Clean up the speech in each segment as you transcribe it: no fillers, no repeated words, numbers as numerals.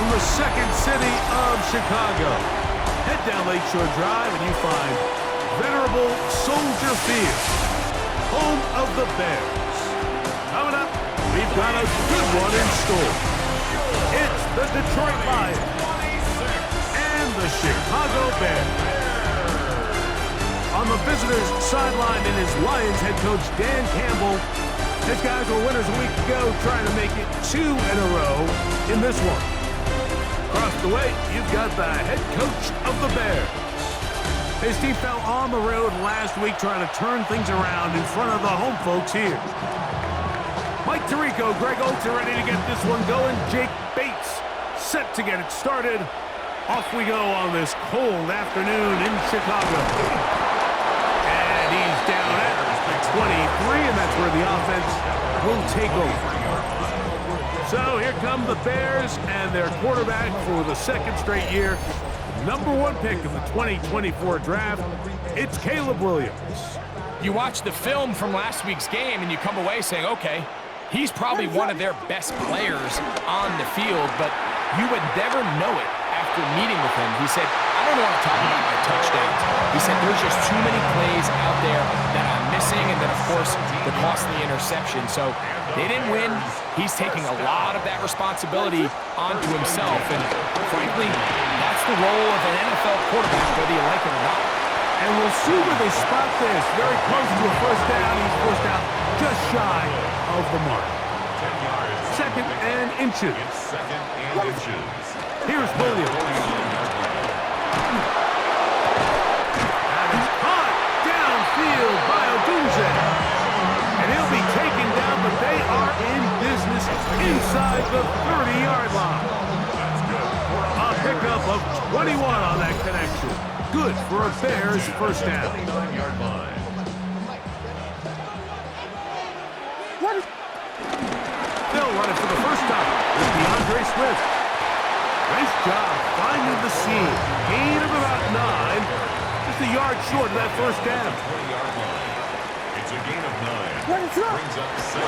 from the second city of Chicago. Head down Lakeshore Drive and you find venerable Soldier Field, home of the Bears. Coming up, we've got a good one in store. It's the Detroit Lions and the Chicago Bears. On the visitors' sideline is Lions head coach Dan Campbell. His guys were winners a week ago, trying to make it 2 in a row in this one. Across the way, you've got the head coach of the Bears. His team fell on the road last week trying to turn things around in front of the home folks here. Mike Tirico, Greg Oates are ready to get this one going. Jake Bates set to get it started. Off we go on this cold afternoon in Chicago. And he's down at 23, and that's where the offense will take over. So here come the Bears and their quarterback for the second straight year. #1 pick of the 2024 draft, it's Caleb Williams. You watch the film from last week's game and you come away saying, okay, he's probably one of their best players on the field, but you would never know it after meeting with him. He said, I don't want to talk about my touchdowns. He said, there's just too many plays out there that I'm missing, and then, of course, the costly interception. So they didn't win. He's taking a lot of that responsibility onto himself, and frankly, that's the role of an NFL quarterback, whether you like it or not. And we'll see where they spot this. Very close to a first down. He's forced out just shy of the mark. 2nd and inches. Here's Williams. And it's caught downfield by Odunze. And he'll be taken down, but they are in business inside the 30-yard line. A pickup of 21 on that connection. Good for a Bears first down. They'll run it for the first time with DeAndre Swift. Nice job finding the seam. Gain of about 9. Just a yard short of that first down. It's a gain of 9. Brings up 7.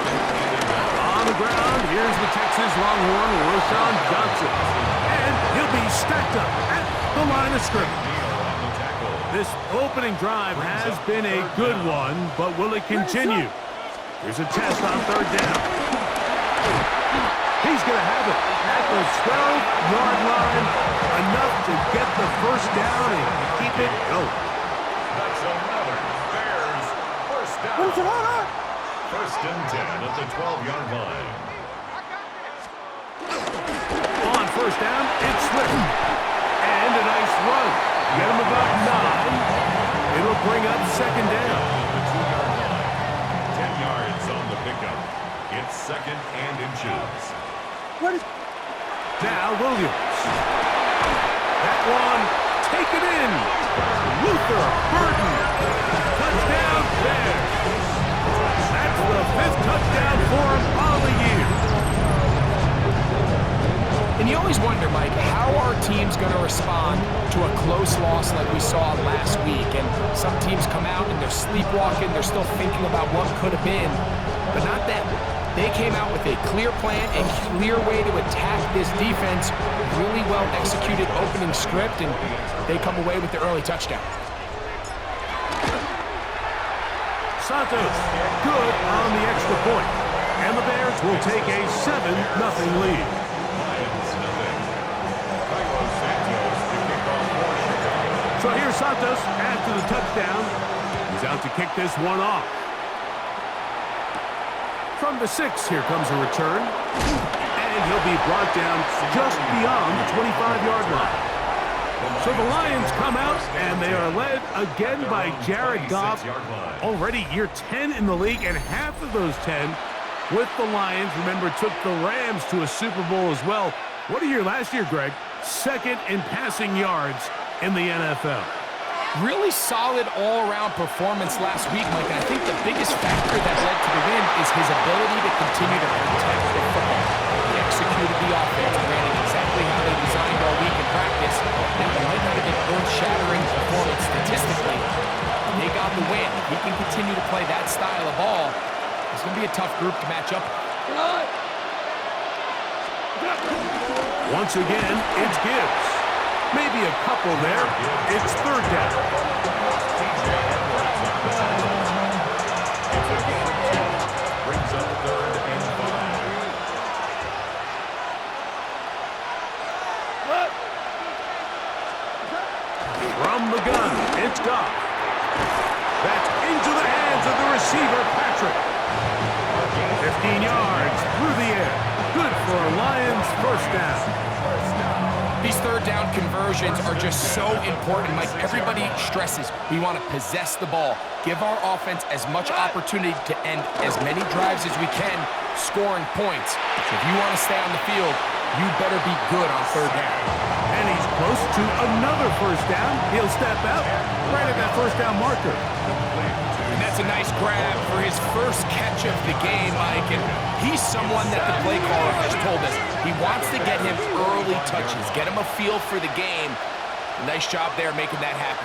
On the ground, here's the Texas Longhorn, Roschon Johnson. And he'll be stacked up at the line of scrimmage. This opening drive has been a good one, but will it continue? Here's a test on 3rd down. He's going to have it at the 12-yard line, enough to get the first down and keep it going. That's another Bears first down. First and 10 at the 12-yard line. On first down, it's Swift. And a nice run. Get him about 9. It'll bring up 2nd down. The 2-yard line. 10 yards on the pickup. It's 2nd and inches. Now Williams. That one taken in. Luther Burden. Touchdown Bears. That's the 5th touchdown for him on the year. And you always wonder, Mike, how are teams going to respond to a close loss like we saw last week? And some teams come out and they're sleepwalking. They're still thinking about what could have been, but not them. They came out with a clear plan, a clear way to attack this defense, really well executed opening script, and they come away with the early touchdown. Santos, good on the extra point. And the Bears will take a 7-0 lead. So here's Santos after the touchdown. He's out to kick this one off. From the 6, here comes a return. And he'll be brought down just beyond the 25-yard line. So the Lions come out, and they are led again by Jared Goff. Already year 10 in the league, and half of those 10 with the Lions. Remember, took the Rams to a Super Bowl as well. What a year last year, Greg. 2nd in passing yards in the NFL. Really solid all-around performance last week, Mike, and I think the biggest factor that led to the win is his ability to continue to protect the football. He executed the offense, ran it exactly how they designed all week in practice. Now, it might not have been earth-shattering performance statistically. They got the win. If he can continue to play that style of ball, it's going to be a tough group to match up. Once again, it's Gibbs. Maybe a couple there. It's third down. Brings up 3rd and 5. From the gun, it's Goff. That's into the hands of the receiver, Patrick. 15 yards through the air. Good for a Lions first down. These third down conversions are just so important. Like everybody stresses, we want to possess the ball, give our offense as much opportunity to end as many drives as we can, scoring points. So if you want to stay on the field, you better be good on third down. And he's close to another first down. He'll step out right at that first down marker. And that's a nice grab for his first catch of the game, Mike. And he's someone that the play caller has told us he wants to get him early touches, get him a feel for the game. Nice job there making that happen.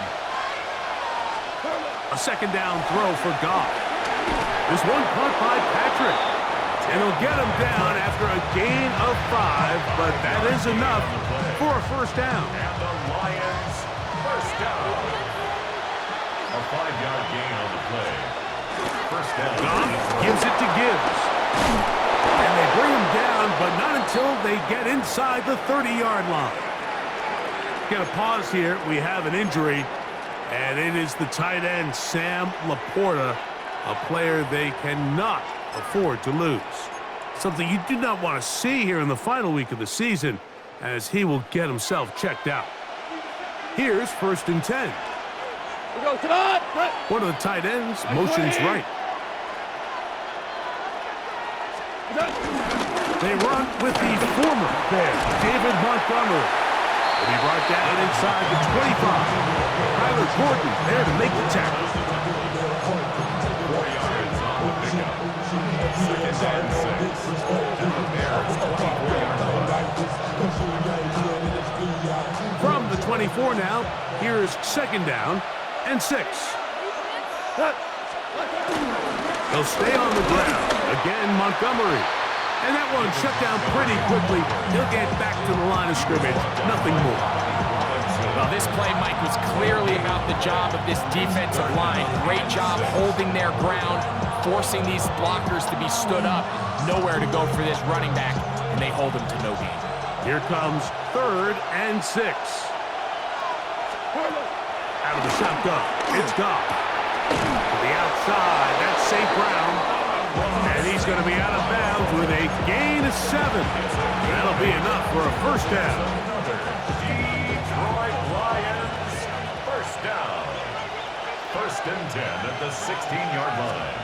A second down throw for Goff. This one caught by Patrick. And he'll get him down after a gain of 5, but that is enough for a first down. And the Lions first down. A 5-yard gain on the play. First down. Goff gives it to Gibbs. And they bring him down, but not until they get inside the 30-yard line. Gonna pause here. We have an injury, and it is the tight end, Sam Laporta, a player they cannot afford to lose. Something you do not want to see here in the final week of the season, as he will get himself checked out. Here's 1st and 10. One of the tight ends motions right. They run with the former Bear, David Montgomery. Will be brought down inside the 25. Tyler Gordon there to make the tackle. 4 yards on the pickup. 2nd and 6. And the Bears 24-yard line. From the 24 now, here's 2nd down and 6. They'll stay on the ground. Again, Montgomery. And that one shut down pretty quickly. He'll get back to the line of scrimmage. Nothing more. Well, this play, Mike, was clearly about the job of this defensive line. Great job holding their ground, forcing these blockers to be stood up. Nowhere to go for this running back, and they hold him to no gain. Here comes 3rd and 6. Out of the shotgun, it's Goff. To the outside, that's St. Brown. And he's going to be out of bounds with a gain of 7. That'll be enough for a first down. Detroit Lions first down. 1st and 10 at the 16-yard line.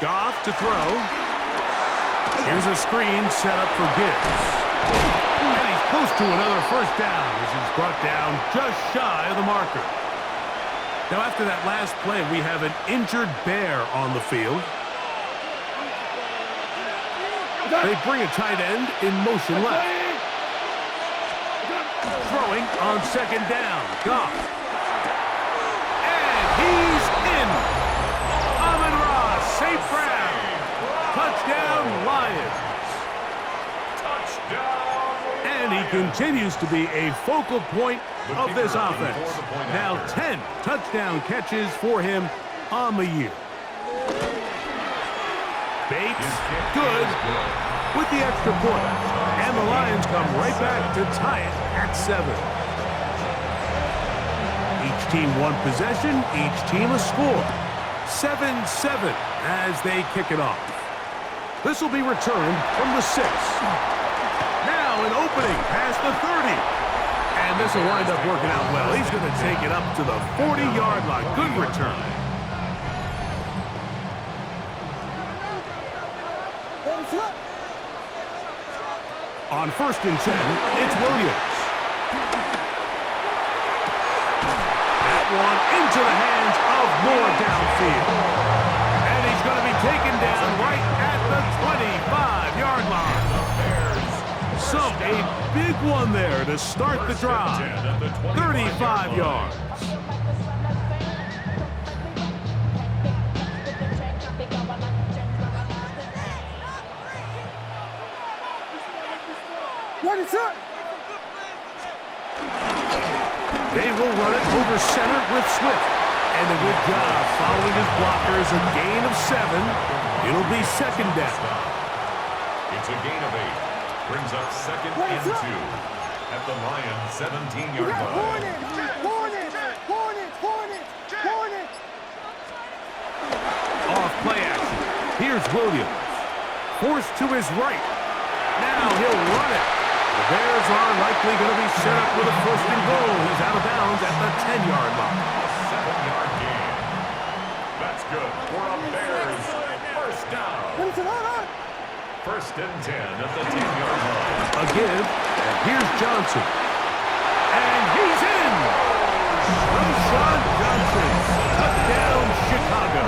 Goff to throw. Here's a screen set up for Gibbs. And he's close to another first down as he's brought down just shy of the marker. Now after that last play, we have an injured Bear on the field. They bring a tight end in motion left. Throwing on 2nd down. Goff. And he's in. Amon-Ra St. Brown. Touchdown, Lions. Touchdown. And he continues to be a focal point of this offense. Now 10 touchdown catches for him on the year. Bates, good, with the extra point. And the Lions come right back to tie it at 7. Each team one possession, each team a score. 7-7 as they kick it off. This will be returned from the 6. Now an opening past the 30. And this will wind up working out well. He's going to take it up to the 40-yard line. Good return. On 1st and 10, it's Williams. That one into the hands of Moore downfield. And he's going to be taken down right at the 25-yard line. So a big one there to start the drive. 35 yards. They will run it over center with Swift. And a good job following his blockers, a gain of 7. It'll be second down. It's a gain of 8. Brings up second and 2 at the Lions' 17-yard line. Off play action. Here's Williams. Forced to his right. Now he'll run it. The Bears are likely going to be set up with a first and goal. He's out of bounds at the 10-yard line. A 7-yard gain. That's good for a Bears first down. First and 10 at the 10-yard line. A give, and here's Johnson. And he's in! Roshan Johnson, touchdown Chicago.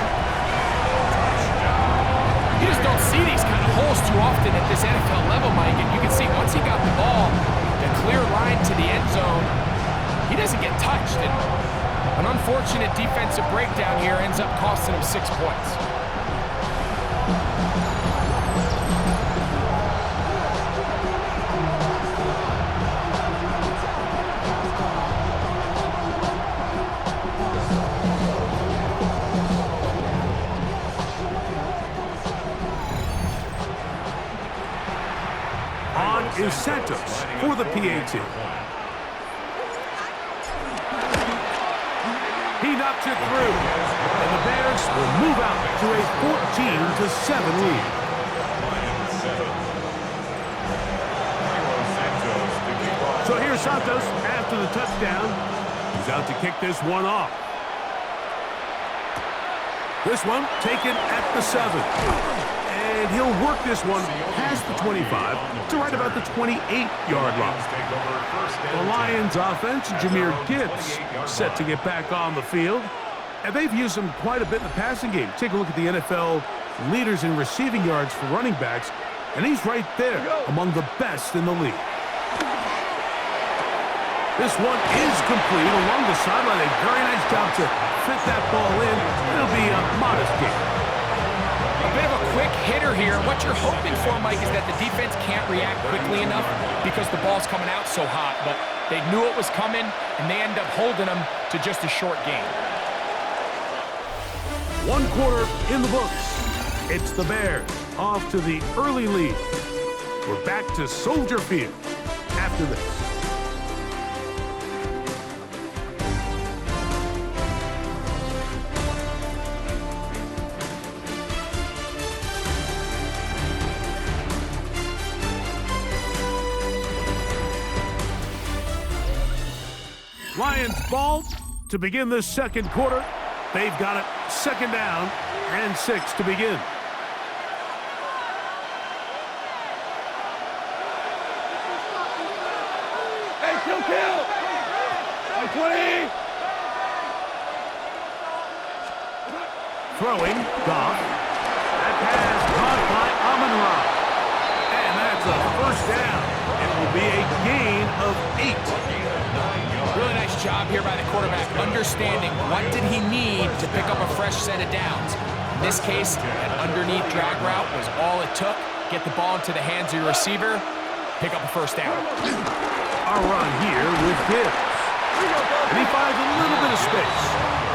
You just don't see these kind of holes too often at this NFL level, Mike. And you can see once he got the ball, the clear line to the end zone, he doesn't get touched. And an unfortunate defensive breakdown here ends up costing him 6 points. Is Santos for the PAT. He knocks it through, and the Bears will move out to a 14-7 lead. So here's Santos after the touchdown. He's out to kick this one off. This one taken at the 7. And he'll work this one past the 25 to right about the 28-yard line. The Lions offense, Jahmyr Gibbs, set to get back on the field. And they've used him quite a bit in the passing game. Take a look at the NFL leaders in receiving yards for running backs, and he's right there among the best in the league. This one is complete along the sideline. A very nice job to fit that ball in. It'll be a modest gain. A bit of a quick hitter here. What you're hoping for, Mike, is that the defense can't react quickly enough because the ball's coming out so hot. But they knew it was coming, and they end up holding them to just a short gain. 1 quarter in the books. It's the Bears off to the early lead. We're back to Soldier Field after this. Lions ball to begin the second quarter. They've got it second down and 6 to begin. Hey, kill! 20! Throwing, Goff. That pass caught by Amon-Ra. And that's a first down. It will be a gain of 8. Really nice job here by the quarterback, understanding what did he need to pick up a fresh set of downs. In this case, an underneath drag route was all it took. Get the ball into the hands of your receiver, pick up a first down. Our run here with Gibbs. And he finds a little bit of space.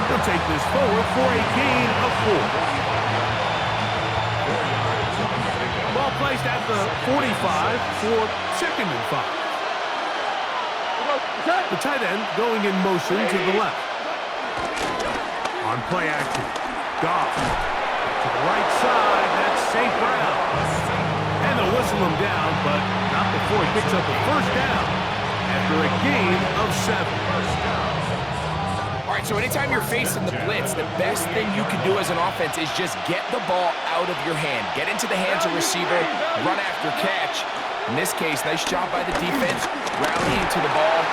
He'll take this forward for a gain of 4. Ball placed at the 45 for second and 5. The tight end going in motion to the left. On play action, Goff. To the right side, that's St. Brown. And they'll whistle him down, but not before he picks up the first down after a gain of 7. All right, so anytime you're facing the blitz, the best thing you can do as an offense is just get the ball out of your hand. Get into the hands of receiver, run after catch. In this case, nice job by the defense, rallying to the ball.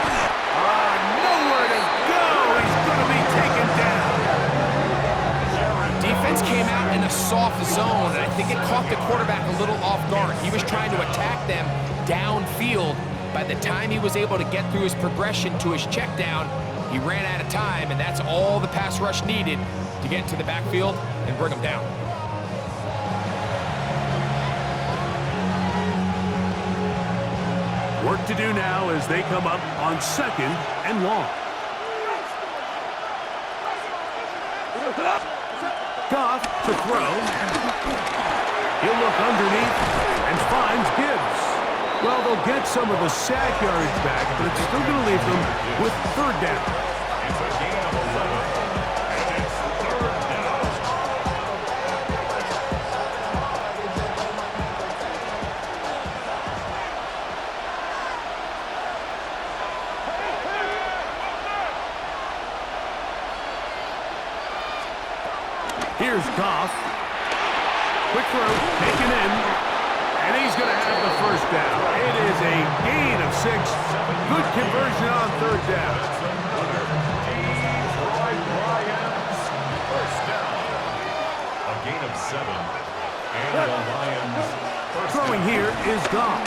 Nowhere to go. He's going to be taken down. Defense came out in a soft zone, and I think it caught the quarterback a little off guard. He was trying to attack them downfield. By the time he was able to get through his progression to his check down, he ran out of time, and that's all the pass rush needed to get into the backfield and bring him down. Work to do now as they come up on 2nd and long. Goff to throw. He'll look underneath and finds Gibbs. Well, they'll get some of the sack yards back, but it's still going to leave them with 3rd down. It's a gain of 11, and it's 3rd down. Here's Goff. Quick throw, taken in, and he's going to have the 1st down. It is a gain of 6. Good conversion on 3rd down. First down. A gain of 7. And the Lions first Throwing down. here is Goff.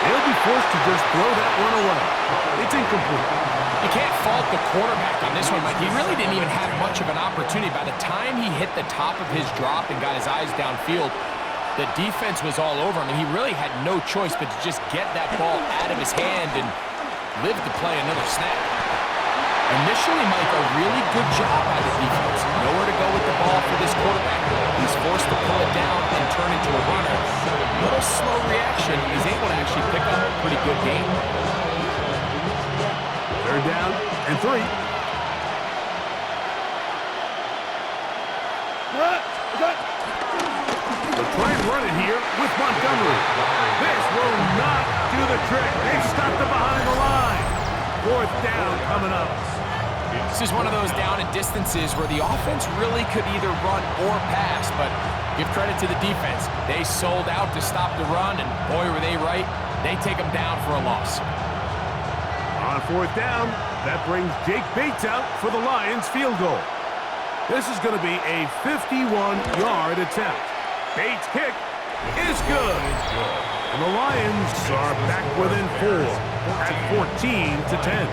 He'll be forced to just throw that one away. It's incomplete. You can't fault the quarterback on this one, Mike. He really didn't even have much of an opportunity. By the time he hit the top of his drop and got his eyes downfield, the defense was all over him, and he really had no choice but to just get that ball out of his hand and live to play another snap. Initially, Mike, a really good job by the defense. Nowhere to go with the ball for this quarterback. He's forced to pull it down and turn into a runner. Little slow reaction. He's able to actually pick up a pretty good game. 3rd down and 3. They'll try and run it here with Montgomery. This will not do the trick. They've stopped it behind the line. 4th down coming up. This is one of those down and distances where the offense really could either run or pass, but give credit to the defense. They sold out to stop the run, and boy, were they right. They take them down for a loss. On 4th down, that brings Jake Bates out for the Lions field goal. This is going to be a 51-yard attempt. Bates' kick is good. And the Lions are back within 4 at 14-10.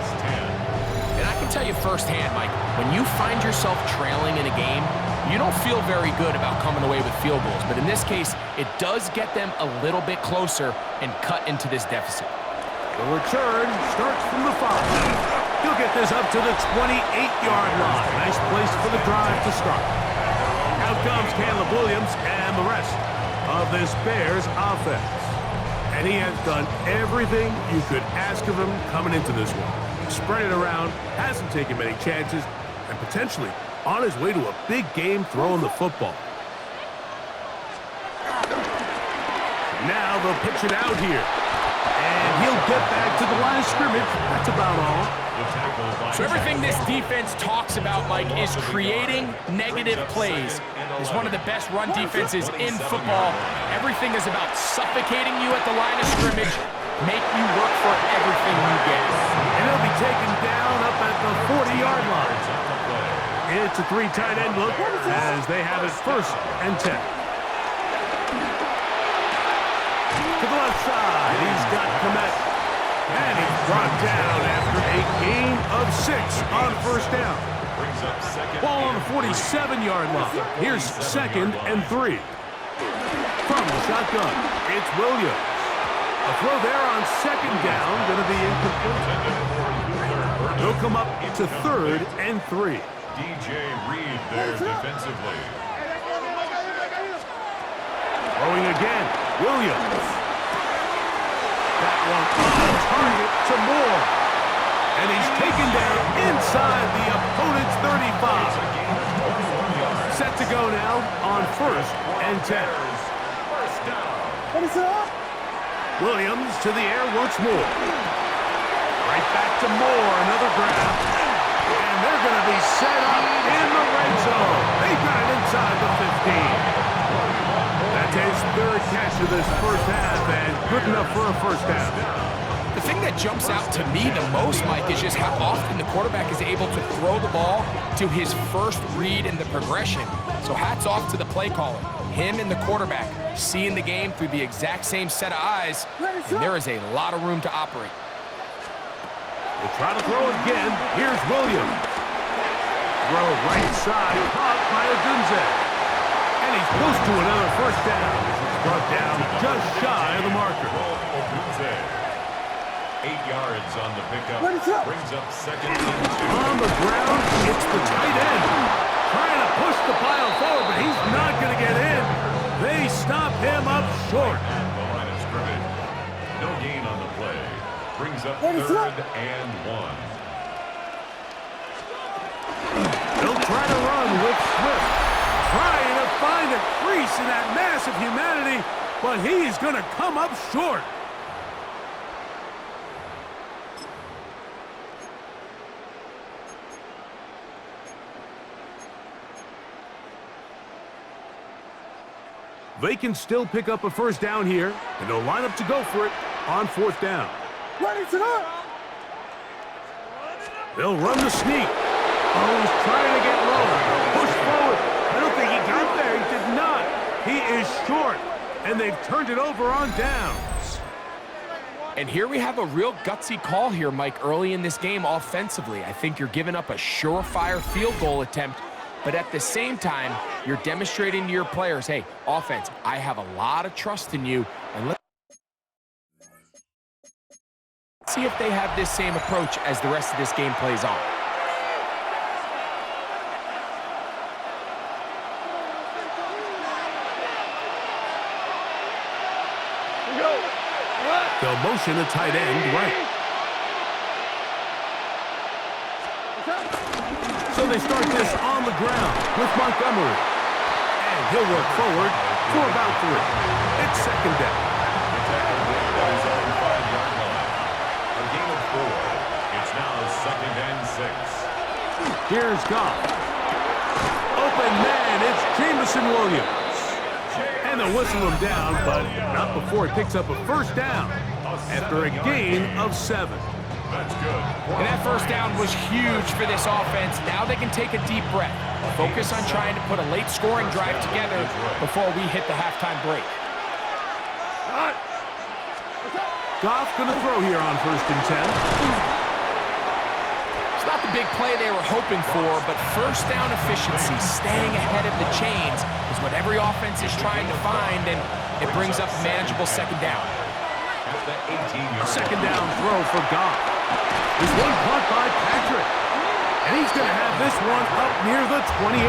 And I can tell you firsthand, Mike, when you find yourself trailing in a game, you don't feel very good about coming away with field goals. But in this case, it does get them a little bit closer and cut into this deficit. The return starts from the 5. He'll get this up to the 28-yard line. Nice place for the drive to start. Out comes Caleb Williams and the rest of this Bears offense. And he has done everything you could ask of him coming into this one. Spread it around, hasn't taken many chances, and potentially on his way to a big game throwing the football. Now they'll pitch it out here. And he'll get back to the line of scrimmage. That's about all. So everything this defense talks about, Mike, is creating negative plays. It's one of the best run defenses in football. Everything is about suffocating you at the line of scrimmage, make you work for everything you get. And he'll be taken down up at the 40-yard line. It's a 3 tight end look as they have it 1st and 10. To the left side, he's got Komet. And he's brought down after a gain of 6 on 1st down. Ball on the 47-yard line. Here's 2nd and 3. From the shotgun, it's Williams. A throw there on 2nd down, going to be incomplete. They'll come up to 3rd and 3. DJ Reed there defensively. Throwing again, Williams. That one on target to Moore. And he's taken down inside the opponent's 35. Set to go now on 1st and 10. First down. Williams to the air once more. Right back to Moore, another grab. And they're going to be set up in the red zone. They got it inside the 15. That's his 3rd catch of this 1st half, and good enough for a 1st down. The thing that jumps out to me the most, Mike, is just how often the quarterback is able to throw the ball to his first read in the progression. So hats off to the play caller. Him and the quarterback seeing the game through the exact same set of eyes, and there is a lot of room to operate. We'll try to throw again. Here's Williams. Throw right side, caught by Odunze. And he's close to another 1st down. He's brought down just shy of the marker. 8 yards on the pickup. Brings up second and 2. On the ground, it's the tight end. Trying to push the pile forward, but he's not going to get in. They stop him up short. At the line of scrimmage. No gain on the play. Brings up third and 1. They'll try to run with Swift. Trying to find a crease in that mass of humanity, but he's going to come up short. They can still pick up a first down here, and they'll line up to go for it on 4th down. They'll run the sneak. Oh, he's trying to get low. Push forward. I don't think he got there. He did not. He is short, and they've turned it over on downs. And here we have a real gutsy call here, Mike, early in this game offensively. I think you're giving up a surefire field goal attempt, but at the same time, you're demonstrating to your players, hey, offense, I have a lot of trust in you, and let's see if they have this same approach as the rest of this game plays on. They'll motion a tight end right. So they start this on the ground with Montgomery. And he'll work forward for about 3. It's second down. The tackle made on his own 5-yard line. A gain of 4. It's now second and 6. Here's Goff. Open man, it's Jameson Williams. And they'll whistle him down, but not before he picks up a first down after a gain of 7. That's good. And that first down was huge for this offense. Now they can take a deep breath. Focus on trying to put a late scoring drive together before we hit the halftime break. Goff going to throw here on 1st and 10. It's not the big play they were hoping for, but first down efficiency, staying ahead of the chains, is what every offense is trying to find, and it brings up a manageable second down. At the 18-yard Second down throw for Goff. This one caught by Patrick. And he's going to have this one up near the 28.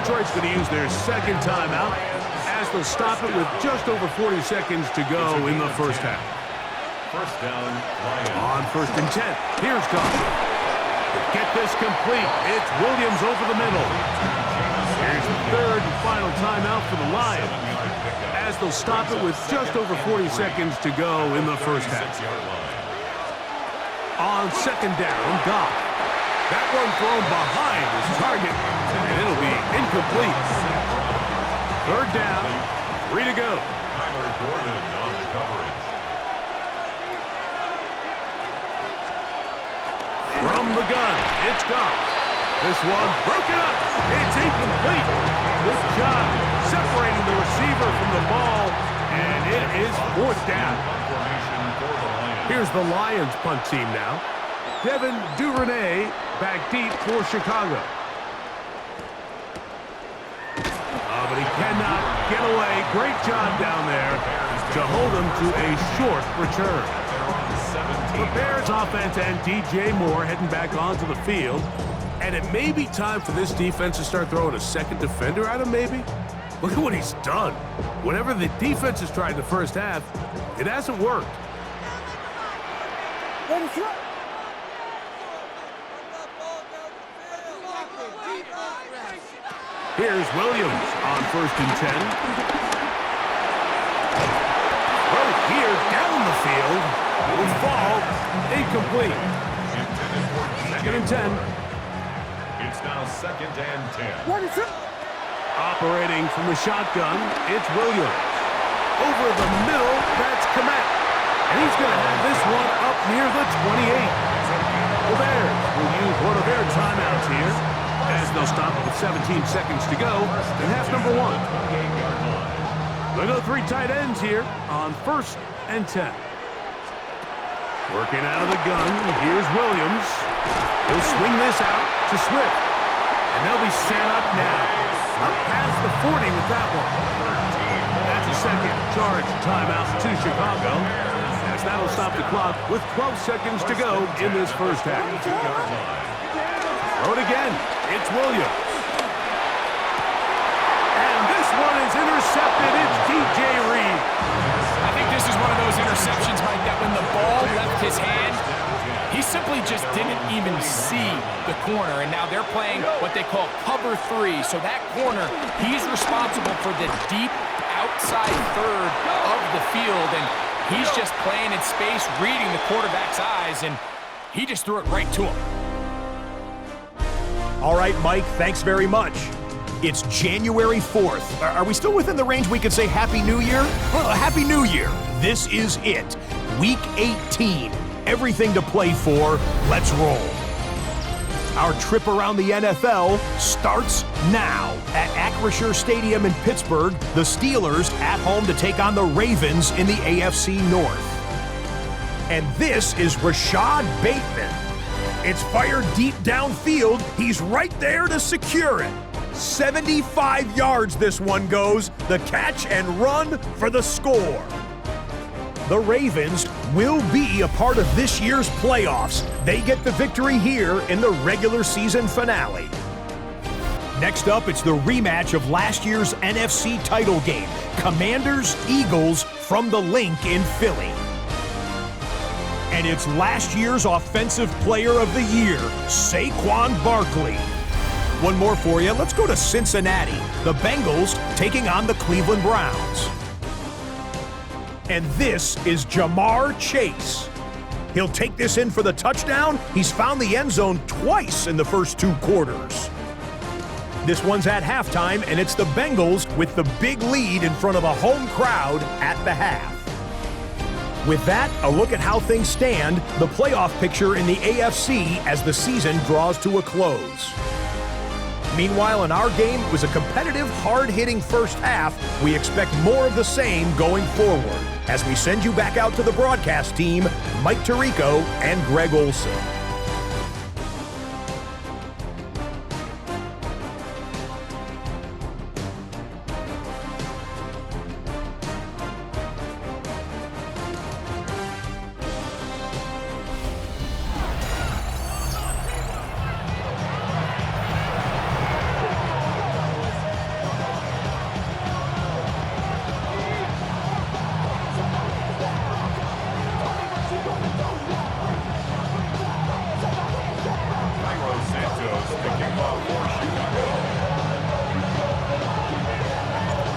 Detroit's going to use their second timeout as they'll stop it with just over 40 seconds to go in the first half. First down, Lions. On 1st and 10, here's Goff. To get this complete, it's Williams over the middle. Here's the third and final timeout for the Lions, as they'll stop it with just over 40 seconds to go in the first half. On second down, Goff. That one thrown behind his target, and it'll be incomplete. Third down, 3 to go. Tyler Gordon on the coverage. From the gun, it's Goff. This one broken up. It's incomplete. Good job separating the receiver from the ball, and it is 4th down. Here's the Lions punt team now. Devin Duvernay back deep for Chicago. But he cannot get away. Great job down there to hold him to a short return. The Bears offense and DJ Moore heading back onto the field. And it may be time for this defense to start throwing a second defender at him, maybe. Look at what he's done. Whatever the defense has tried in the first half, it hasn't worked. Here's Williams on 1st and 10. Right here, down the field. Will fall. Incomplete. Second and 10. It's now second and 10. Operating from the shotgun, it's Williams. Over the middle, that's Komet. And he's going to have this one up near the 28. The Bears will use one of their timeouts here, as they'll stop it with 17 seconds to go in half number 1. They'll go 3 tight ends here on 1st and 10. Working out of the gun, here's Williams. He'll swing this out to Swift. And they'll be set up now. Up past the 40 with that one. That's a second charge timeout to Chicago. And as that'll stop the clock with 12 seconds to go in this first half. Throw it again. It's Williams. And this one is intercepted. It's DJ Reed. I think this is one of those interceptions, Mike, that when the ball left his hand, he simply just didn't even see the corner, and now they're playing what they call cover 3. So that corner, he's responsible for the deep outside third of the field, and he's just playing in space, reading the quarterback's eyes, and he just threw it right to him. All right, Mike, thanks very much. It's January 4th. Are we still within the range we could say Happy New Year? Well, Happy New Year. This is it. Week 18. Everything to play for. Let's roll. Our trip around the NFL starts now. At Acrisure Stadium in Pittsburgh, the Steelers at home to take on the Ravens in the AFC North. And this is Rashad Bateman. It's fired deep downfield. He's right there to secure it. 75 yards this one goes. The catch and run for the score. The Ravens will be a part of this year's playoffs. They get the victory here in the regular season finale. Next up, it's the rematch of last year's NFC title game. Commanders-Eagles from the Link in Philly. And it's last year's Offensive Player of the Year, Saquon Barkley. One more for you. Let's go to Cincinnati. The Bengals taking on the Cleveland Browns. And this is Jamar Chase. He'll take this in for the touchdown. He's found the end zone twice in the first 2 quarters. This one's at halftime, and it's the Bengals with the big lead in front of a home crowd at the half. With that, a look at how things stand, the playoff picture in the AFC as the season draws to a close. Meanwhile, in our game, it was a competitive, hard-hitting first half. We expect more of the same going forward. As we send you back out to the broadcast team, Mike Tirico and Greg Olson.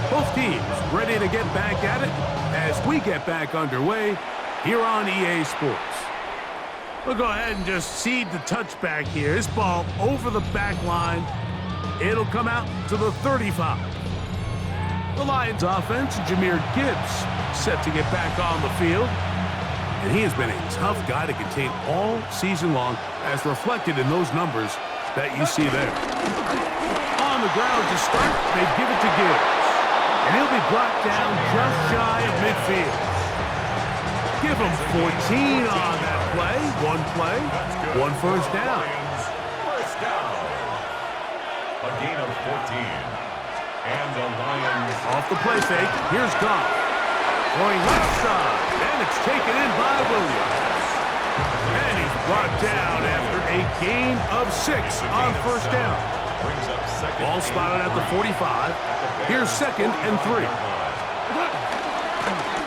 Both teams ready to get back at it as we get back underway here on EA Sports. We'll go ahead and just seed the touchback here. This ball over the back line. It'll come out to the 35. The Lions offense, Jahmyr Gibbs, set to get back on the field. And he has been a tough guy to contain all season long, as reflected in those numbers that you see there. On the ground to start, they give it to Gibbs. And he'll be brought down just shy of midfield. Give him 14 on that play. One play, one first down. First down. A gain of 14. And the Lions Off the play fake, here's Goff. Going left side, and it's taken in by Williams. And he's brought down after a gain of 6 on first down. Ball spotted at the 45. Here's 2nd and 3.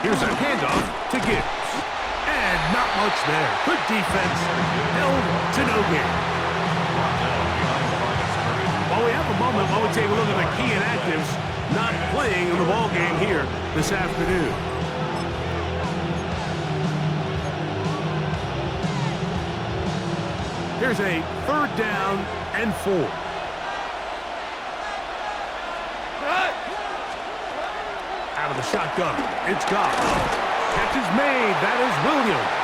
Here's a handoff to Gibbs. And not much there. Good defense. Held to no gain. While we have a moment, while we take a look at the key inactives not playing in the ball game here this afternoon. Here's a 3rd down and 4. Out of the shotgun, it's Goff. Catch is made, that is Williams.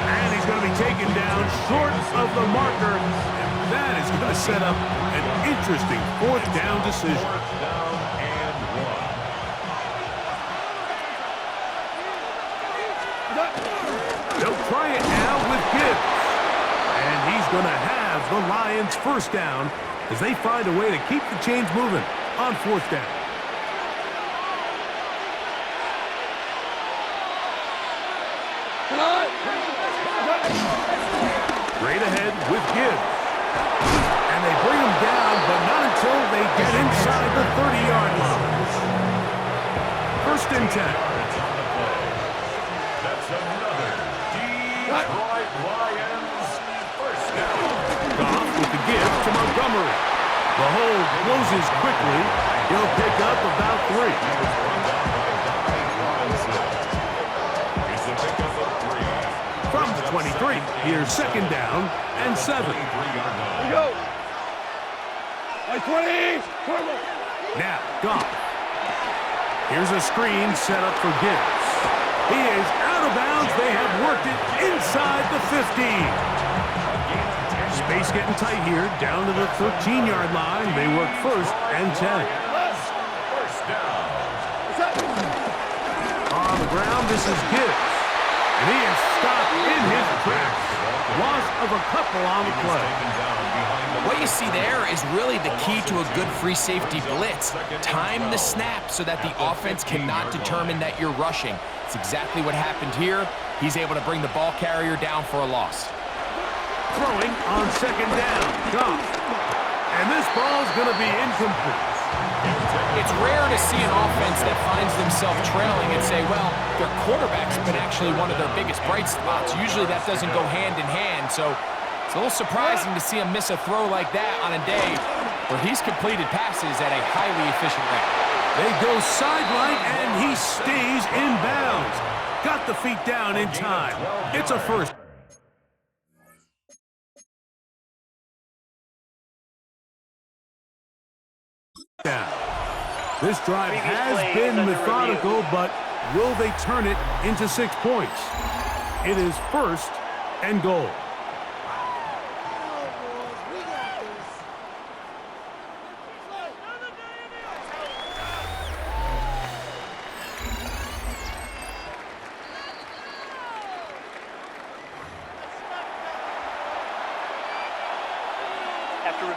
And he's going to be taken down short of the marker. And that is going to set up an interesting 4th down decision. 4th down and 1. They'll try it now with Gibbs. And he's going to have the Lions' 1st down as they find a way to keep the chains moving on 4th down. Straight ahead with Gibbs. And they bring him down, but not until they get inside the 30-yard line. First and 10. That's another Detroit Lions first down. Goff with the give to Montgomery. The hold closes quickly. He'll pick up about 3. It's a pickup of 3. From the 23, here's second down and 7. Here we go. 20. Now, Goff. Here's a screen set up for Gibbs. He is out of bounds. They have worked it inside the 15. Space getting tight here, down to the 13-yard line. They work first and 10. First down. On the ground, this is Gibbs. And he is stopped in his tracks. Loss of a couple on the play. What you see there is really the key to a good free safety blitz. Time the snap so that the offense cannot determine that you're rushing. It's exactly what happened here. He's able to bring the ball carrier down for a loss. Throwing on second down. Goff. And this ball's going to be incomplete. It's rare to see an offense that finds themselves trailing and say, well, their quarterback's been actually one of their biggest bright spots. Usually that doesn't go hand in hand, so it's a little surprising to see him miss a throw like that on a day where he's completed passes at a highly efficient rate. They go sideline, and he stays in bounds. Got the feet down in time. It's a first. Down. This drive has been methodical, but will they turn it into 6 points? It is first and goal.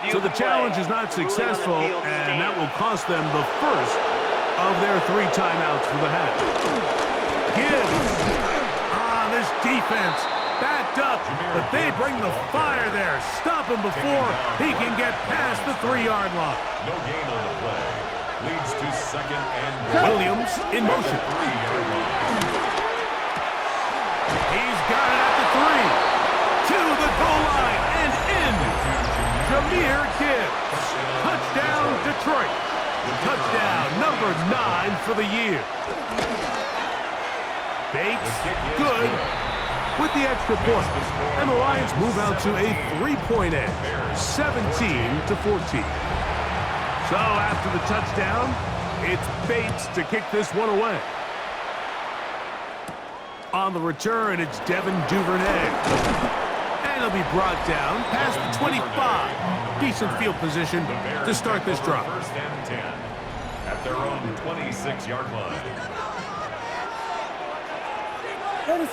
So the challenge is not successful, and that will cost them the first of their 3 timeouts for the half. Gibbs. This defense backed up, but they bring the fire there. Stop him before he can get past the 3-yard line. No gain on the play. Leads to second and Williams in motion. 3-yard line. He's got it at the 3. To the goal line and in. Jahmyr Gibbs. Touchdown, Detroit. Touchdown number 9 for the year. Bates, good with the extra point. And the Lions move out to a 3-point edge, 17-14. So after the touchdown, it's Bates to kick this one away. On the return, it's Devin Duvernay. And he'll be brought down past the 25. Decent field position to start this drive. First and 10 at their own 26-yard line. This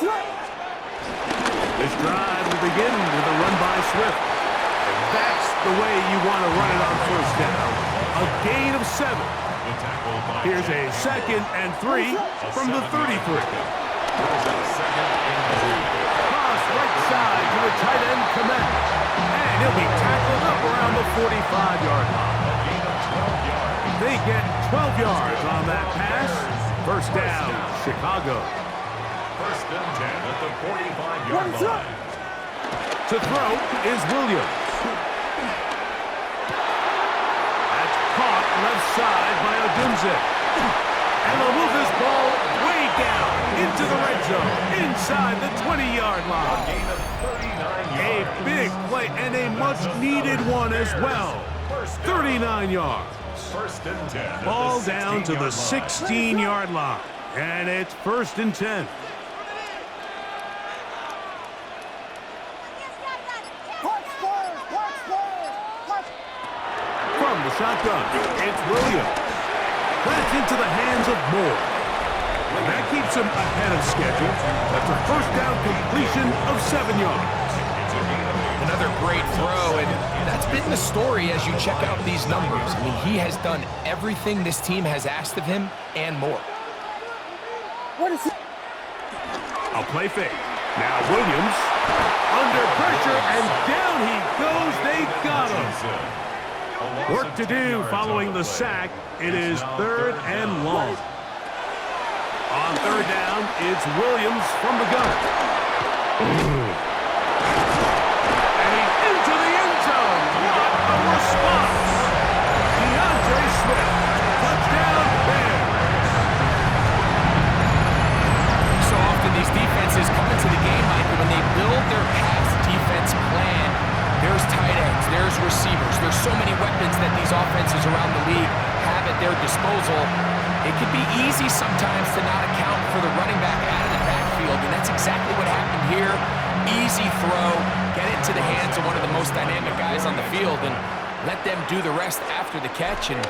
drive will begin with a run by Swift. And that's the way you want to run it on first down. A gain of 7. Here's a second and 3 from the 33. Cross right side to the tight end Komet. And he'll be tackled up around the 45-yard line. They get 12 yards on that pass. First down, Chicago. First and 10 at the 45-yard line. To throw is Williams. That's caught left side by Odunze. And they'll move this ball way down into the red zone, inside the 20-yard line. A gain of 39 yards. A big play and a much-needed one as well. 39 yards. First and 10. Ball down to the 16-yard line. And it's first and 10. From the shotgun, it's Williams. That's into the hands of Moore. And that keeps him ahead of schedule. That's a first down completion of 7 yards. Another great throw, and that's been the story as you check out these numbers. I mean, he has done everything this team has asked of him and more. A play fake. Now Williams under pressure, and down he goes. They got him. Work to do following the sack. It is 3rd and long. On 3rd down, it's Williams from the gun. And he's into the end zone. What a response. Swift. Touchdown, Bears. So often these defenses come into the game, Mike, when they build their pass defense plan, there's tight ends, there's receivers, there's so many weapons that these offenses around the league have at their disposal. It can be easy sometimes to not account for the running back out of the backfield, and that's exactly what happened here. Easy throw, get it to the hands of one of the most dynamic guys on the field, and let them do the rest after the catch, and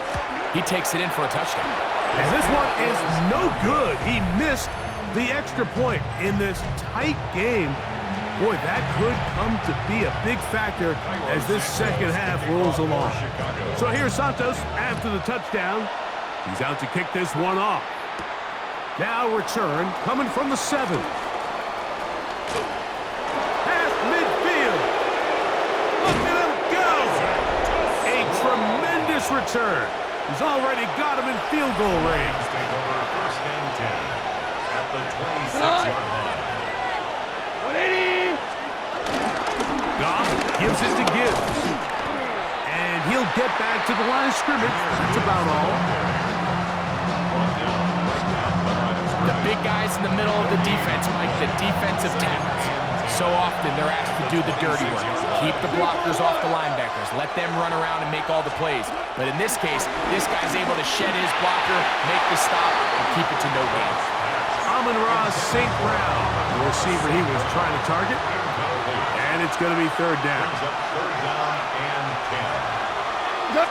he takes it in for a touchdown. And this one is no good. He missed the extra point in this tight game. Boy, that could come to be a big factor as this second half rolls along. So here's Santos after the touchdown. He's out to kick this one off. Now return coming from the 7. Past midfield. Look at him go. A tremendous return. He's already got him in field goal range. Take over 1st and 10 at the 26-yard line. 180. Goff gives it to Gibbs. And he'll get back to the line of scrimmage. That's about all. The big guys in the middle of the defense, Mike, the defensive tackles. So often they're asked to do the dirty work. Keep the blockers off the linebackers. Let them run around and make all the plays. But in this case, this guy's able to shed his blocker, make the stop, and keep it to no gain. Amon-Ra St. Brown, the receiver he was trying to target. And it's going to be 3rd down. Third down and 10.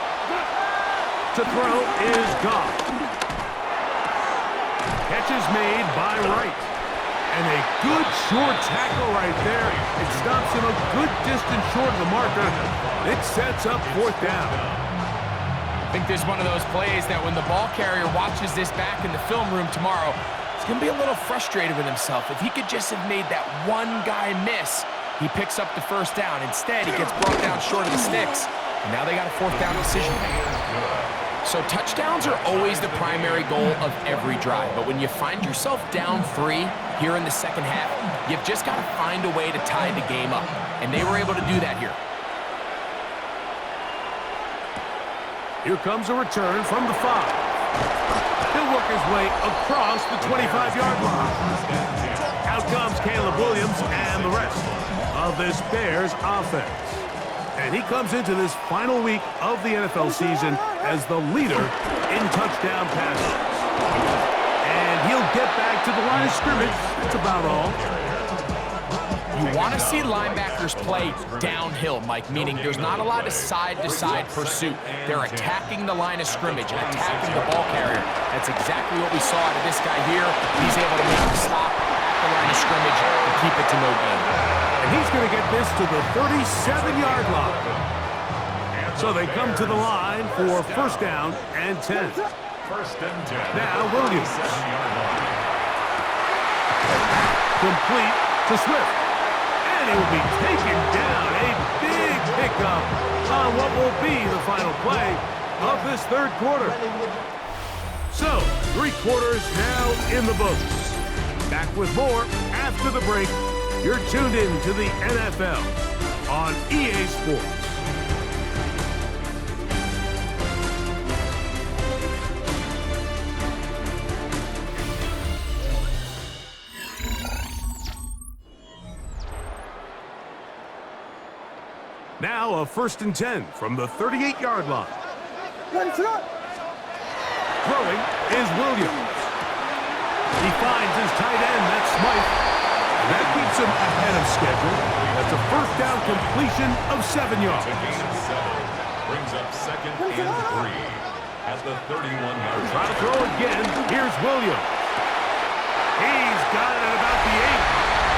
To throw is Goff. Catch is made by Wright. And a good short tackle right there. It stops him a good distance short of the marker. It sets up 4th down. I think there's one of those plays that when the ball carrier watches this back in the film room tomorrow, he's going to be a little frustrated with himself. If he could just have made that one guy miss, he picks up the 1st down. Instead, he gets brought down short of the sticks. And now they got a 4th down decision to make. So touchdowns are always the primary goal of every drive. But when you find yourself down 3 here in the second half, you've just got to find a way to tie the game up. And they were able to do that here. Here comes a return from the 5. He'll work his way across the 25-yard line. Out comes Caleb Williams and the rest of this Bears offense. And he comes into this final week of the NFL season as the leader in touchdown passes. And he'll get back to the line of scrimmage. That's about all. You want to see linebackers play downhill, Mike, meaning there's not a lot of side-to-side pursuit. They're attacking the line of scrimmage, attacking the ball carrier. That's exactly what we saw out of this guy here. He's able to make the stop at the line of scrimmage and keep it to no gain. And he's going to get this to the 37-yard line. So they come to the line for 1st down and 10. 1st and 10. Now Williams. 7-yard line. Complete to Swift. And he will be taken down. A big pickup on what will be the final play of this 3rd quarter. So, 3 quarters now in the books. Back with more after the break. You're tuned in to the NFL on EA Sports. Now a 1st and 10 from the 38-yard line. Throwing is Williams. He finds his tight end, that's Smythe. And that keeps him ahead of schedule. That's a 1st down completion of 7 yards. To gain 7. Brings up 2nd and 3 at the 31-yard line. Try to throw again. Here's Williams. He's got it at about the 8.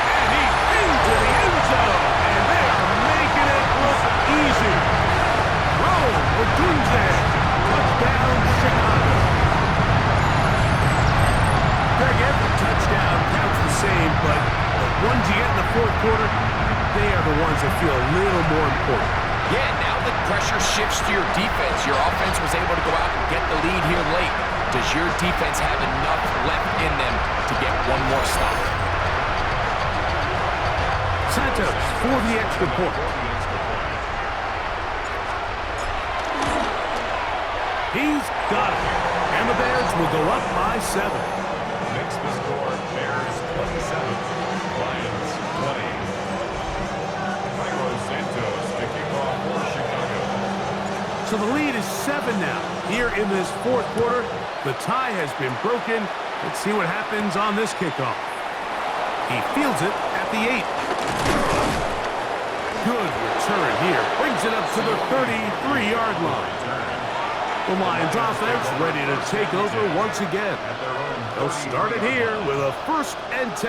And he's into the end zone. And they are making it look easy. Odunze. Touchdown, Chicago. Greg, every touchdown counts the same, but fourth quarter, they are the ones that feel a little more important. Yeah, now the pressure shifts to your defense. Your offense was able to go out and get the lead here late. Does your defense have enough left in them to get one more stop? Santos for the extra point. He's got it. And the Bears will go up by 7. Makes the score Bears 27, Lions 20. Santos to kick off for Chicago. So the lead is 7 now. Here in this fourth quarter, the tie has been broken. Let's see what happens on this kickoff. He fields it at the 8. Good return here. Brings it up to the 33-yard line. The Lions offense ready to take over once again. They'll start it here with a 1st and 10.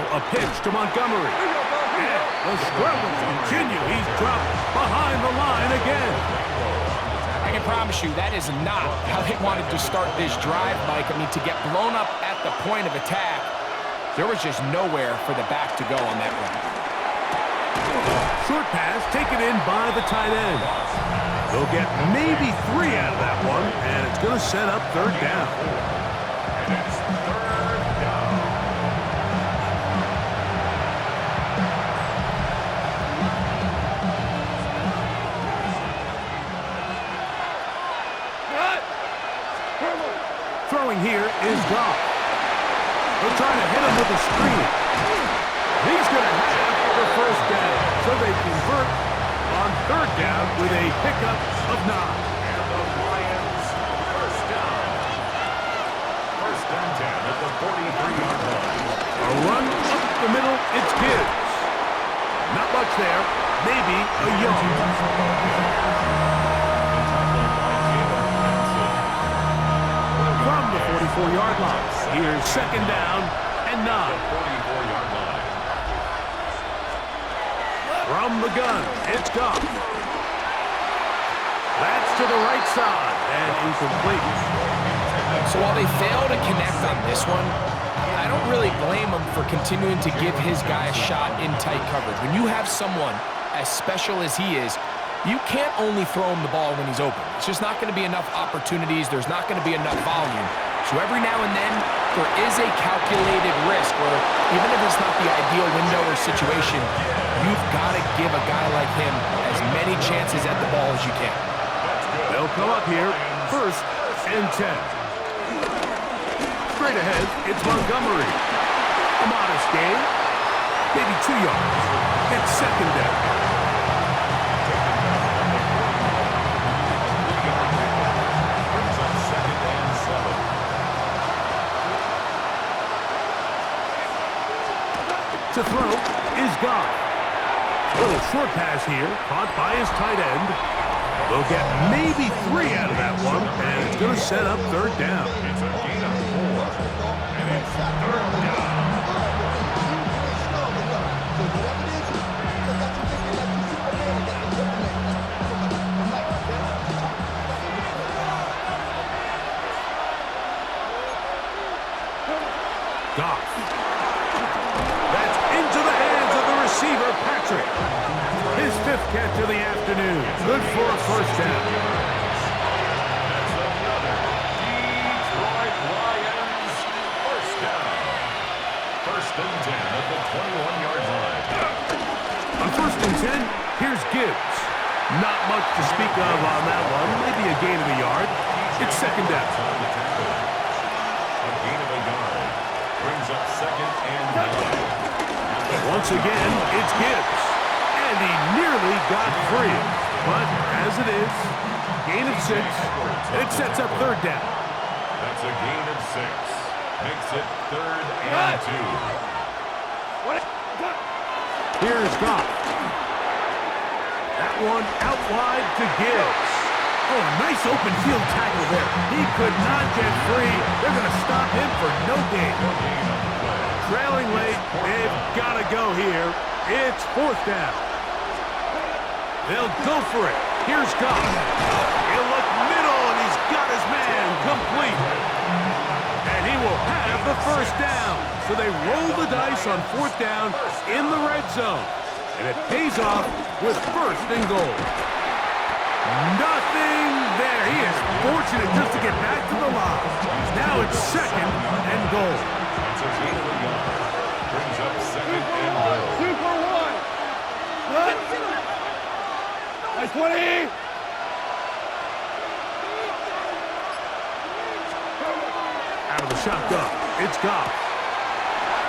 A pitch to Montgomery. And the struggles continue. He's dropped behind the line again. I can promise you that is not how they wanted to start this drive, Mike. I mean, to get blown up at the point of attack, there was just nowhere for the back to go on that one. Short pass taken in by the tight end. They'll get maybe 3 out of that one, and it's going to set up 3rd down. And it's 3rd down. Throwing here is Goff. They're trying to hit him with a screen. He's going to have the 1st down, so they convert on 3rd down with a pickup of 9. And the Lions 1st down. 1st and 10 at the 43-yard line. A run up the middle, it's Gibbs. Not much there, maybe a yard. From the 44-yard line, here's 2nd down and 9. 44-yard line. From the gun, it's Goff. That's to the right side and incomplete. So while they fail to connect on this one, I don't really blame him for continuing to give his guy a shot in tight coverage. When you have someone as special as he is, you can't only throw him the ball when he's open. It's just not going to be enough opportunities. There's not going to be enough volume. So every now and then, there is a calculated risk where even if it's not the ideal window or situation, you've got to give a guy like him as many chances at the ball as you can. They'll come up here, 1st and 10. Straight ahead, it's Montgomery. A modest gain, maybe 2 yards. It's 2nd down. To throw is Goff. Little short pass here, caught by his tight end. They'll get maybe 3 out of that one, and it's going to set up 3rd down. It's a gain of 4, and it's 3rd down. Goff. That's into the hands of the receiver, Patrick. His 5th catch of the afternoon. Good for a 1st down. That's another Detroit Lions 1st down. 1st and 10 at the 21-yard line. On 1st and 10, here's Gibbs. Not much to speak of on that one. Maybe a gain of a yard. It's 2nd down. A gain of a yard. Brings up 2nd and 9. Once again, it's Gibbs. And he nearly got free. But as it is, gain of 6. It sets up 3rd down. That's a gain of 6. Makes it 3rd and 2. Here's Goff. That one out wide to Gibbs. Oh, a nice open field tackle there. He could not get free. They're going to stop him for no gain. Trailing late, they've got to go here. It's 4th down. They'll go for it. Here's Goff. He'll look middle, and he's got his man complete. the dice on 4th down in the red zone. And it pays off with 1st and goal. Nothing there. He is fortunate just to get back to the line. Now it's 2nd and goal. It's a gain of a yard. Brings up 2nd and goal. 2 for 1. Good. That's 20. Out of the shotgun, it's Goff.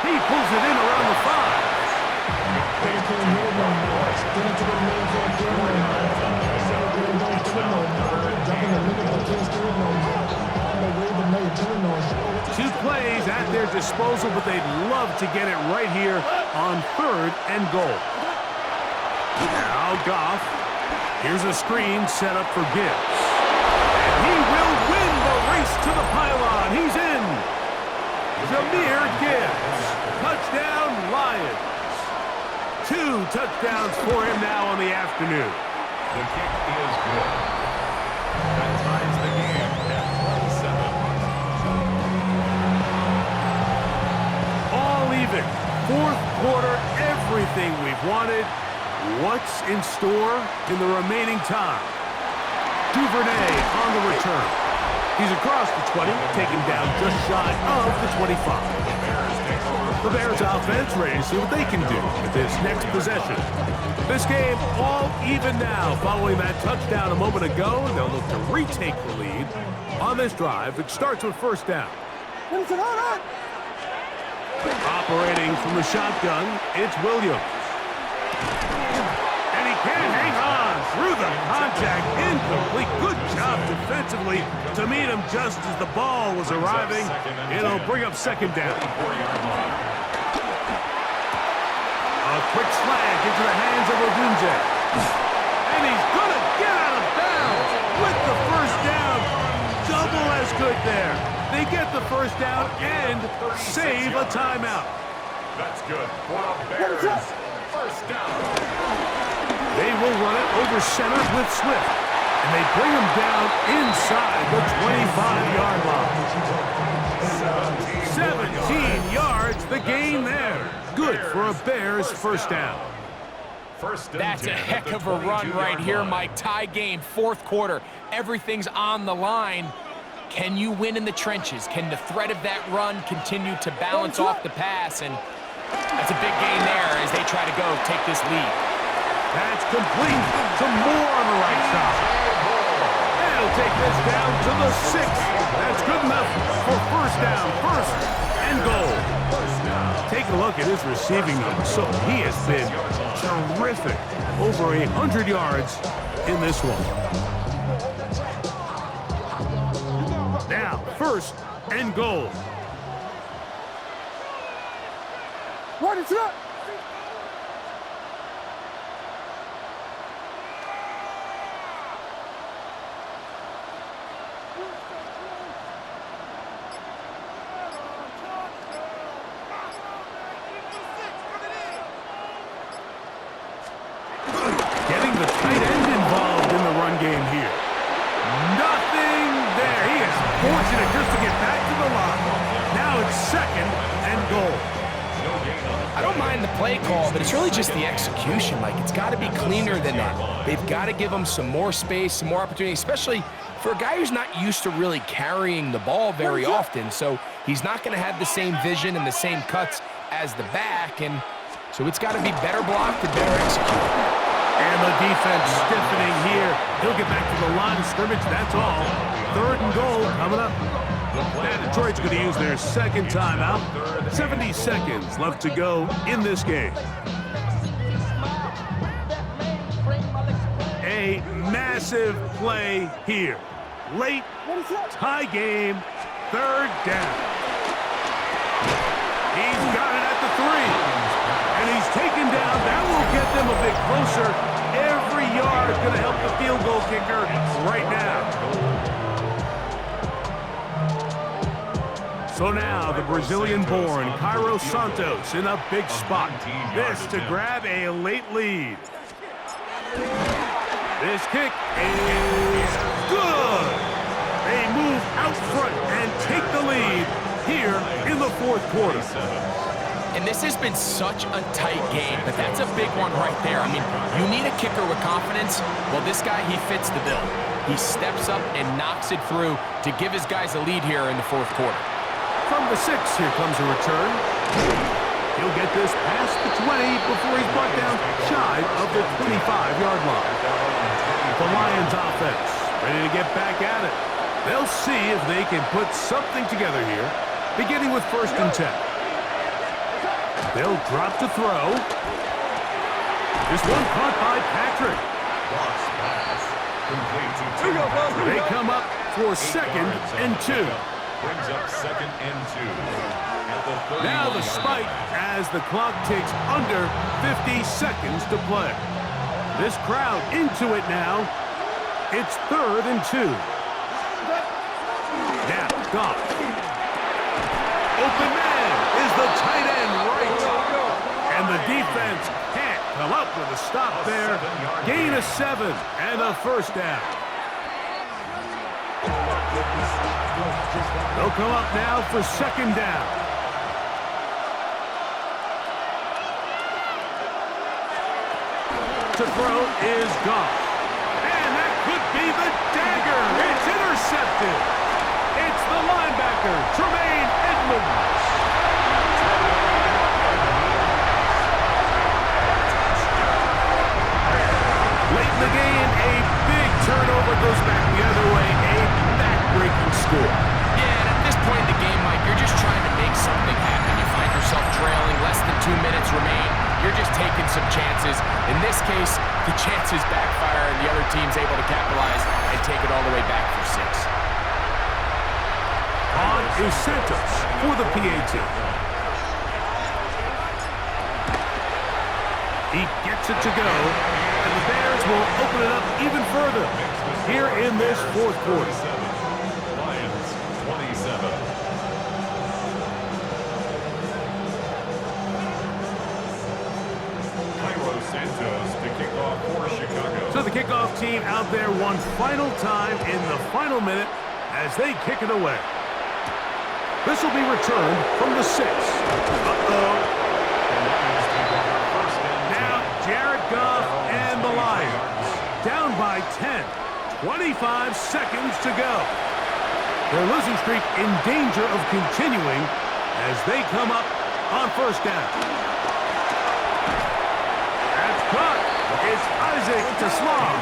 He pulls it in around the 5. Two plays at their disposal, but they'd love to get it right here on 3rd and goal. Now Goff. Here's a screen set up for Gibbs. And he will win the race to the pylon. He's in. Jahmyr Gibbs. Touchdown, Lions. 2 touchdowns for him now on the afternoon. The kick is good. That ties the game at 27. All even. 4th quarter, everything we've wanted. What's in store in the remaining time? Duvernay on the return. He's across the 20, taken down just shy of the 25. The Bears offense ready to see what they can do with this next possession. This game all even now following that touchdown a moment ago, and they'll look to retake the lead on this drive. It starts with 1st down. Operating from the shotgun, it's Williams. And he can't hang on through the contact. Incomplete. Good job defensively to meet him just as the ball was arriving. It'll bring up 2nd down. A quick slant into the hands of Odunze. And he's going to get out of bounds with the 1st down. Double as good there. They get the 1st down and save a timeout. That's good for the Bears. 1st down. They will run it over center with Swift. And they bring him down inside the 25-yard line. 17 yards, the gain there. Good for a Bears 1st down. That's a heck of a run right here, Mike. Tie game, 4th quarter. Everything's on the line. Can you win in the trenches? Can the threat of that run continue to balance off the pass? And that's a big gain there as they try to go take this lead. That's complete. Some more on the right side. They'll take this down to the 6th. That's good enough for 1st down. 1st and goal. Take a look at his receiving numbers. So he has been terrific. Over 100 yards in this one. Now, 1st and goal. What is up? Getting the tight end involved in the run game here. Nothing there. He is fortunate just to get back to the line. Now it's 2nd and goal. I don't mind the play call, but it's really just the execution, Mike. It's got to be cleaner than that. They've got to give him some more space, some more opportunity, especially for a guy who's not used to really carrying the ball very often. So he's not going to have the same vision and the same cuts as the back, and so it's got to be better blocked and better executed. And the defense stiffening here. He'll get back to the line of scrimmage, that's all. 3rd and goal coming up. And Detroit's going to use their 2nd timeout. 70 seconds left to go in this game. A massive play here. Late, tie game, 3rd down. He's got it at the 3. And he's taken down. That will get them a bit closer. Every yard is going to help the field goal kicker right now. So now the Brazilian-born Cairo Santos in a big spot. This to grab a late lead. This kick is good. They move out front and take the lead here in the 4th quarter. And this has been such a tight game, but that's a big one right there. I mean, you need a kicker with confidence. Well, this guy, he fits the bill. He steps up and knocks it through to give his guys a lead here in the fourth quarter. From the 6, here comes a return. He'll get this past the 20 before he's brought down shy of the 25-yard line. The Lions offense ready to get back at it. They'll see if they can put something together here, beginning with 1st and 10. They'll drop to throw. This one caught by Patrick. They come up for 2nd and 2. Brings up 2nd and 2. Now the spike as the clock ticks under 50 seconds to play. This crowd into it now. It's 3rd and 2. Now, Goff. Open man is the tight end right. And the defense can't come up with a stop there. Gain of 7 and a 1st down. They'll come up now for 2nd down. To throw is Goff. And that could be the dagger. It's intercepted. It's the linebacker, Tremaine Edmonds. Late in the game, a big turnover goes back the other way. A back-breaking score. Yeah, and at this point in the game, Mike, you're just trying to make something happen. You find yourself trailing, less than 2 minutes remain. You're just taking some chances. In this case, the chances backfire and the other team's able to capitalize and take it all the way back for 6. On is Santos for the PAT. He gets it to go, and the Bears will open it up even further here in this fourth quarter. Lions 27. Santos to kick off for Chicago. So the kickoff team out there one final time in the final minute as they kick it away. This will be returned from the 6. Now Jared Goff and the Lions down by 10. 25 seconds to go. Their losing streak in danger of continuing as they come up on 1st down. It's Isaac to Slav.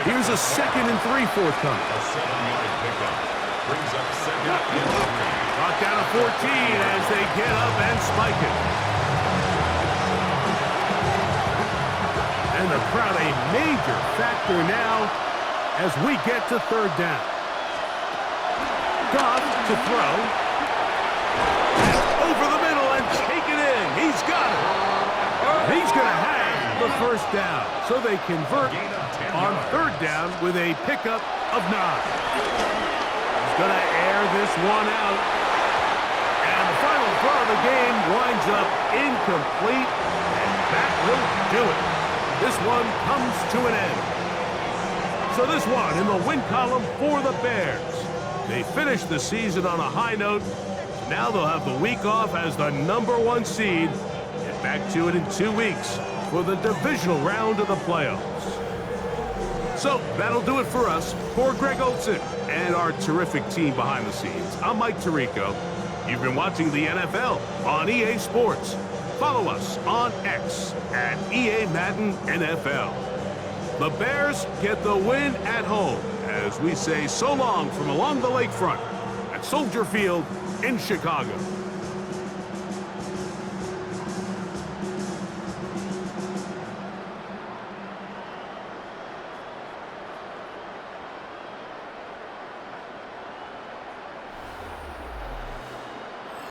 Here's a 2nd and 3 forthcoming. A 7-yard pickup. Brings up 2nd and 3. Brought down to 14 as they get up and spike it. And the crowd a major factor now as we get to 3rd down. Goff to throw. Over the middle and take it in. He's got it. He's going to have the 1st down, so they convert on 3rd down with a pickup of 9. He's going to air this one out, and the final throw of the game winds up incomplete, and that will do it. This one comes to an end. So this one in the win column for the Bears. They finished the season on a high note. Now they'll have the week off as the #1 seed. Get back to it in 2 weeks for the divisional round of the playoffs. So that'll do it for us. For Greg Olsen and our terrific team behind the scenes, I'm Mike Tirico. You've been watching the NFL on EA Sports. Follow us on X at EA Madden NFL. The Bears get the win at home as we say so long from along the lakefront at Soldier Field in Chicago.